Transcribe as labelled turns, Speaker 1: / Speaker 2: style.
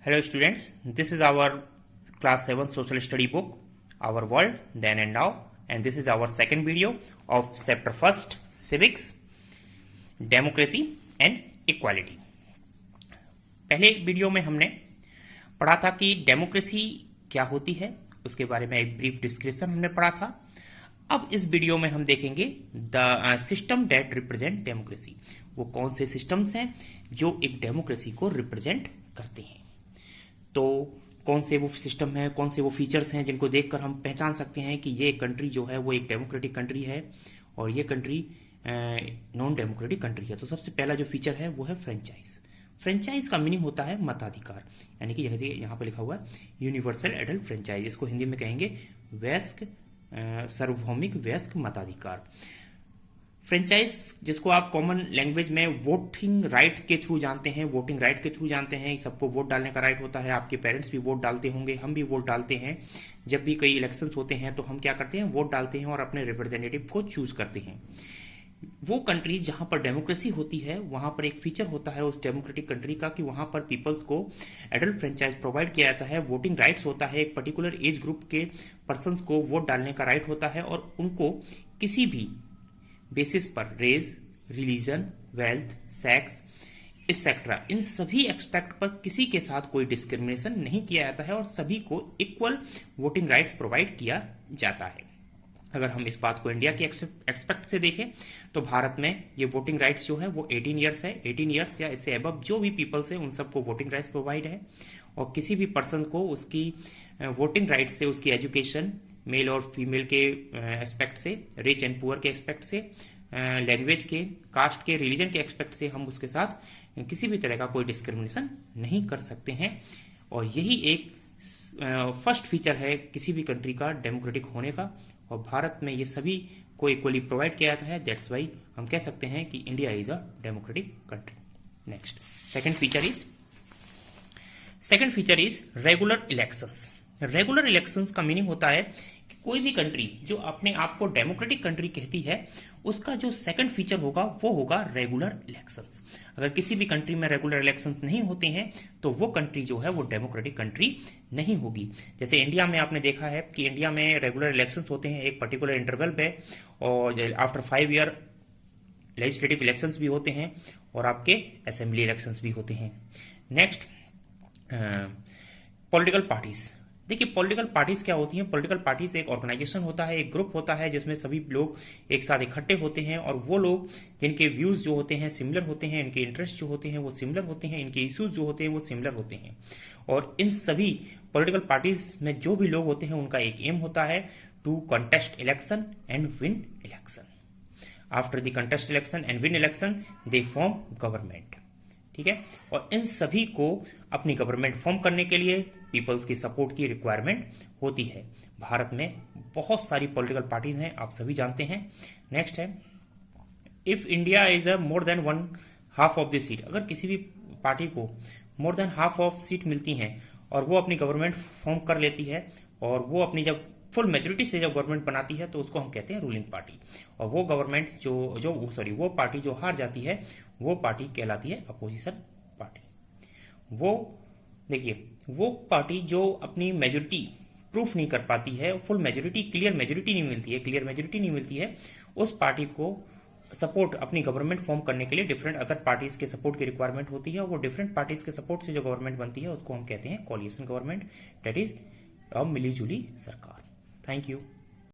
Speaker 1: Hello students, this is our class 7 social study book, Our World Then and Now, and this is our second video of chapter 1st, Civics, Democracy and Equality. पहले video में हमने पढ़ा था कि democracy क्या होती है, उसके बारे में एक ब्रीफ डिस्क्रिप्शन हमने पढ़ा था. अब इस वीडियो में हम देखेंगे the system that represent democracy. वो कौन से सिस्टम्स हैं जो एक डेमोक्रेसी को रिप्रेजेंट करते हैं. तो कौन से वो सिस्टम है, कौन से वो फीचर्स हैं जिनको देखकर हम पहचान सकते हैं कि ये कंट्री जो है वो एक डेमोक्रेटिक कंट्री है और ये कंट्री नॉन डेमोक्रेटिक कंट्री है. तो सबसे पहला जो फीचर है वो है फ्रेंचाइज. फ्रेंचाइज का मीनिंग होता है मताधिकार, यानी कि जैसे यहाँ पर लिखा हुआ है यूनिवर्सल एडल्ट फ्रेंचाइज. इसको हिंदी में कहेंगे वयस्क सार्वभौमिक वयस्क मताधिकार. फ्रेंचाइज जिसको आप कॉमन लैंग्वेज में वोटिंग राइट के थ्रू जानते हैं, वोटिंग राइट के थ्रू जानते हैं. सबको वोट डालने का राइट होता है. आपके पेरेंट्स भी वोट डालते होंगे, हम भी वोट डालते हैं. जब भी कई इलेक्शंस होते हैं तो हम क्या करते हैं, वोट डालते हैं और अपने रिप्रेजेंटेटिव को चूज करते हैं. वो कंट्रीज जहां पर डेमोक्रेसी होती है वहां पर एक फीचर होता है उस डेमोक्रेटिक कंट्री का कि वहां पर पीपल्स को एडल्ट फ्रेंचाइज प्रोवाइड किया जाता है. वोटिंग राइट्स होता है, एक पर्टिकुलर एज ग्रुप के पर्संस को वोट डालने का राइट होता है और उनको किसी भी बेसिस पर race, religion, wealth, sex etcetera इन सभी एक्सपेक्ट पर किसी के साथ कोई डिस्क्रिमिनेशन नहीं किया जाता है और सभी को इक्वल वोटिंग राइट्स प्रोवाइड किया जाता है. अगर हम इस बात को इंडिया के एक्सपेक्ट से देखें तो भारत में ये वोटिंग राइट्स जो है वो 18 ईयर्स है. 18 ईयर्स या इससे अबव जो भी पीपल्स है उन सबको वोटिंग राइट्स प्रोवाइड है और किसी भी पर्सन को उसकी वोटिंग राइट से उसकी एजुकेशन मेल और फीमेल के एस्पेक्ट से, रिच एंड पुअर के एस्पेक्ट से, लैंग्वेज के, कास्ट के, रिलीजन के एस्पेक्ट से हम उसके साथ किसी भी तरह का कोई डिस्क्रिमिनेशन नहीं कर सकते हैं. और यही एक फर्स्ट फीचर है किसी भी कंट्री का डेमोक्रेटिक होने का और भारत में ये सभी को इक्वली प्रोवाइड किया जाता है. दैट्स वाई हम कह सकते हैं कि India is a democratic country. Next second feature is regular elections. Regular elections का मीनिंग होता है कि कोई भी कंट्री जो अपने आप को डेमोक्रेटिक कंट्री कहती है उसका जो सेकंड फीचर होगा वो होगा रेगुलर इलेक्शंस. अगर किसी भी कंट्री में रेगुलर इलेक्शंस नहीं होते हैं तो वो कंट्री जो है वो डेमोक्रेटिक कंट्री नहीं होगी. जैसे इंडिया में आपने देखा है कि इंडिया में रेगुलर इलेक्शंस होते हैं एक पर्टिकुलर इंटरवल पे और आफ्टर 5 ईयर लेजिस्लेटिव इलेक्शंस भी होते हैं और आपके असेंबली इलेक्शंस भी होते हैं. Next political parties. देखिए पॉलिटिकल पार्टीज क्या होती हैं. पॉलिटिकल पार्टीज एक ऑर्गेनाइजेशन होता है, एक ग्रुप होता है जिसमें सभी लोग एक साथ इकट्ठे होते हैं और वो लोग जिनके व्यूज जो होते हैं सिमिलर होते हैं, इनके इंटरेस्ट जो होते हैं वो सिमिलर होते हैं, इनके इश्यूज जो होते हैं वो सिमिलर होते हैं. और इन सभी पॉलिटिकल पार्टीज में जो भी लोग होते हैं उनका एक एम होता है to contest election and win election. After the contest election and win election they form government. ठीक है. और इन सभी को अपनी गवर्नमेंट फॉर्म करने के लिए पीपल्स की सपोर्ट की रिक्वायरमेंट होती है. भारत में बहुत सारी पॉलिटिकल पार्टीज हैं, आप सभी जानते हैं. नेक्स्ट है if India is a more than one half of the seat. अगर किसी भी पार्टी को more than half of seat मिलती हैं और वो अपनी गवर्नमेंट फॉर्म कर लेती है और वो अपनी जब फुल मेजोरिटी से जब गवर्नमेंट बनाती है तो उसको हम कहते हैं रूलिंग पार्टी. और वो गवर्नमेंट वो पार्टी जो हार जाती है वो पार्टी कहलाती है अपोजिशन पार्टी. वो देखिए वो पार्टी जो अपनी मेजोरिटी प्रूफ नहीं कर पाती है, फुल मेजोरिटी, क्लियर मेजोरिटी नहीं मिलती है, उस पार्टी को सपोर्ट अपनी गवर्नमेंट फॉर्म करने के लिए डिफरेंट अदर पार्टीज के सपोर्ट की रिक्वायरमेंट होती है. वो डिफरेंट पार्टीज के सपोर्ट से जो गवर्नमेंट बनती है उसको हम कहते हैं coalition government. That is a मिली जुली सरकार. Thank you.